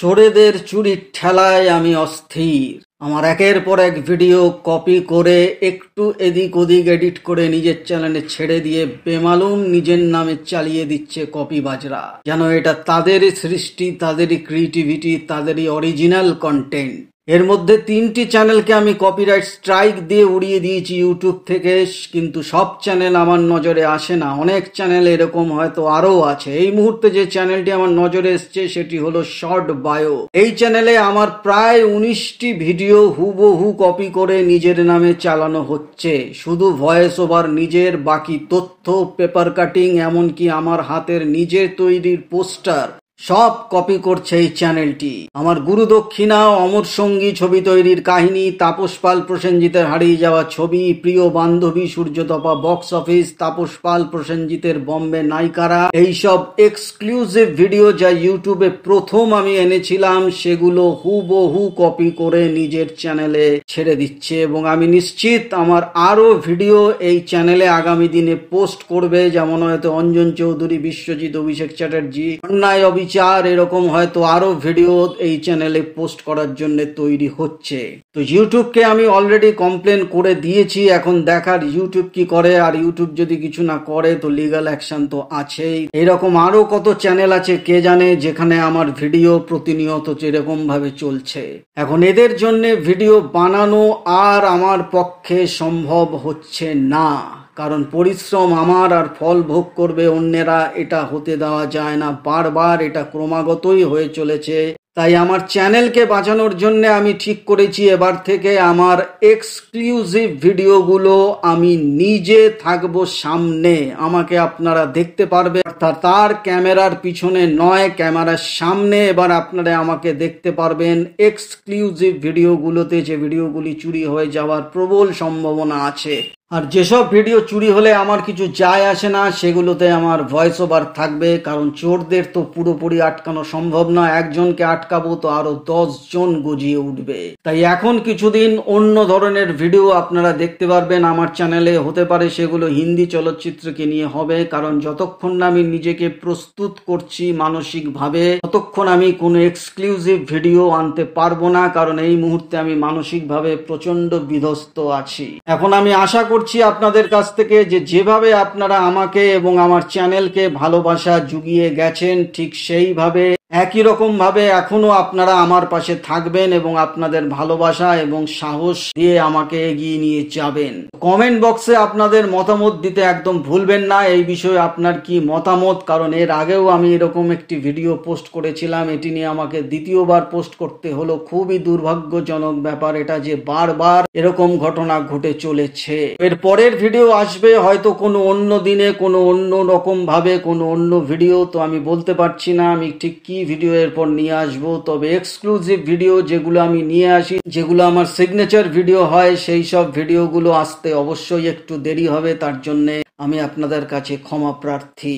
চোরেদের চুরির ঠেলায় আমি অস্থির। আমার একের পর এক ভিডিও কপি করে একটু এদিক ওদিক এডিট করে নিজের চ্যানেলে ছেড়ে দিয়ে বেমালুম নিজের নামে চালিয়ে দিচ্ছে কপিবাজরা। যেন এটা তাদেরই সৃষ্টি, তাদেরই ক্রিয়েটিভিটি, তাদেরই অরিজিনাল কন্টেন্ট। এর মধ্যে 3টি চ্যানেলকে আমি কপিরাইট স্ট্রাইক দিয়ে উড়িয়ে দিয়েছি ইউটিউব থেকে, কিন্তু সব চ্যানেল আমার নজরে আসে না। অনেক চ্যানেল এরকম হয়তো আরও আছে। এই মুহূর্তে যে চ্যানেলটি আমার নজরে এসছে সেটি হলো শর্ট বায়ো। এই চ্যানেলে আমার প্রায় 19টি ভিডিও হুবহু কপি করে নিজের নামে চালানো হচ্ছে। শুধু ভয়েস ওভার নিজের, বাকি তথ্য, পেপার কাটিং, এমনকি আমার হাতের নিজের তৈরির পোস্টার সব কপি করছে এই চ্যানেলটি। আমার গুরু দক্ষিণা, অমর সঙ্গী ছবি তৈরির কাহিনী, তাপস পাল প্রসেনজিতের হারিয়ে যাওয়া ছবি, প্রিয় বান্ধবী, সূর্যতপা, বক্স অফিস, তাপস পাল প্রসেনজিতের বম্বে নায়িকারা, এইসব এক্সক্লুসিভ ভিডিও যা ইউটিউবে প্রথম আমি এনেছিলাম সেগুলো হুবহু কপি করে নিজের চ্যানেলে ছেড়ে দিচ্ছে। এবং আমি নিশ্চিত আমার আরো ভিডিও এই চ্যানেলে আগামী দিনে পোস্ট করবে, যেমন হয়তো অঞ্জন চৌধুরী, বিশ্বজিৎ, অভিষেক চ্যাটার্জি, অন্যায় অবিচার, এরকম হয়তো আরো ভিডিও এই চ্যানেলে পোস্ট করার জন্য তৈরি হচ্ছে। তো ইউটিউবকে আমি অলরেডি কমপ্লেন করে দিয়েছি, এখন দেখার ইউটিউব কি করে। আর ইউটিউব যদি কিছু না করে তো লিগ্যাল অ্যাকশন তো আছেই। এরকম আরো কত চ্যানেল আছে কে জানে, যেখানে আমার ভিডিও প্রতিনিয়ত এরকম ভাবে চলছে। এখন এদের জন্য ভিডিও বানানো আর আমার পক্ষে সম্ভব হচ্ছে না, কারণ পরিশ্রম আমার আর ফল ভোগ করবে অন্যেরা, এটা হতে দেওয়া যায় না। বারবার এটা ক্রমাগতই হয়ে চলেছে। তাই আমার চ্যানেলকে বাঁচানোর জন্য আমি ঠিক করেছি এবার থেকে আমার এক্সক্লুসিভ ভিডিওগুলো আমি নিজে থাকবো সামনে, আমাকে আপনারা দেখতে পারবে। অর্থাৎ তার ক্যামেরার পিছনে নয়, ক্যামেরার সামনে এবার আপনারা আমাকে দেখতে পারবেন এক্সক্লুসিভ ভিডিওগুলোতে, যে ভিডিওগুলি চুরি হয়ে যাওয়ার প্রবল সম্ভাবনা আছে। আর যেসব ভিডিও চুরি হলে আমার কিছু যায় আসে না সেগুলোতে আমার ভয়েস ওভার থাকবে, কারণ চোরদের তো পুরোপুরি আটকানো সম্ভব না। একজনকে আটকাবো তো আরো 10 জন গজিয়ে উঠবে। তাই এখন কিছুদিন অন্য ধরনের ভিডিও আপনারা দেখতে পারবেন আমার চ্যানেলে। হতে পারে সেগুলো হিন্দি চলচ্চিত্রকে নিয়ে হবে, কারণ যতক্ষণ না আমি নিজেকে প্রস্তুত করছি মানসিকভাবে ততক্ষণ আমি কোনো এক্সক্লুসিভ ভিডিও আনতে পারবো না, কারণ এই মুহূর্তে আমি মানসিকভাবে প্রচন্ড বিধ্বস্ত আছি। এখন আমি আশা করছি আপনাদের কাছ থেকে যে যেভাবে আপনারা আমাকে এবং আমার চ্যানেলকে ভালোবাসা জুগিয়ে গেছেন, ঠিক সেইভাবে একই রকম ভাবে এখনো আপনারা আমার পাশে থাকবেন এবং আপনাদের ভালোবাসা এবং সাহস দিয়ে আমাকে এগিয়ে নিয়ে যাবেন। কমেন্ট বক্সে আপনাদের মতামত দিতে একদম ভুলবেন না। এই বিষয়ে আপনার কি মতামত, কারণ এর আগেও আমি এরকম একটি ভিডিও পোস্ট করেছিলাম, এটি নিয়ে আমাকে দ্বিতীয়বার পোস্ট করতে হলো। খুবই দুর্ভাগ্যজনক ব্যাপার এটা যে বারবার এরকম ঘটনা ঘটে চলেছে। এর পরের ভিডিও আসবে হয়তো কোনো অন্য দিনে, কোনো অন্য রকম ভাবে, কোনো অন্য ভিডিও, তো আমি বলতে পারছি না আমি ঠিক কি ভিডিও এরপর নিয়ে আসবো। তবে এক্সক্লুসিভ ভিডিও যেগুলো আমি নিয়ে আসি, যেগুলো আমার সিগনেচার ভিডিও হয়, সেই সব ভিডিওগুলো আসতে অবশ্যই একটু দেরি হবে। তার জন্য আমি আপনাদের কাছে ক্ষমা প্রার্থী।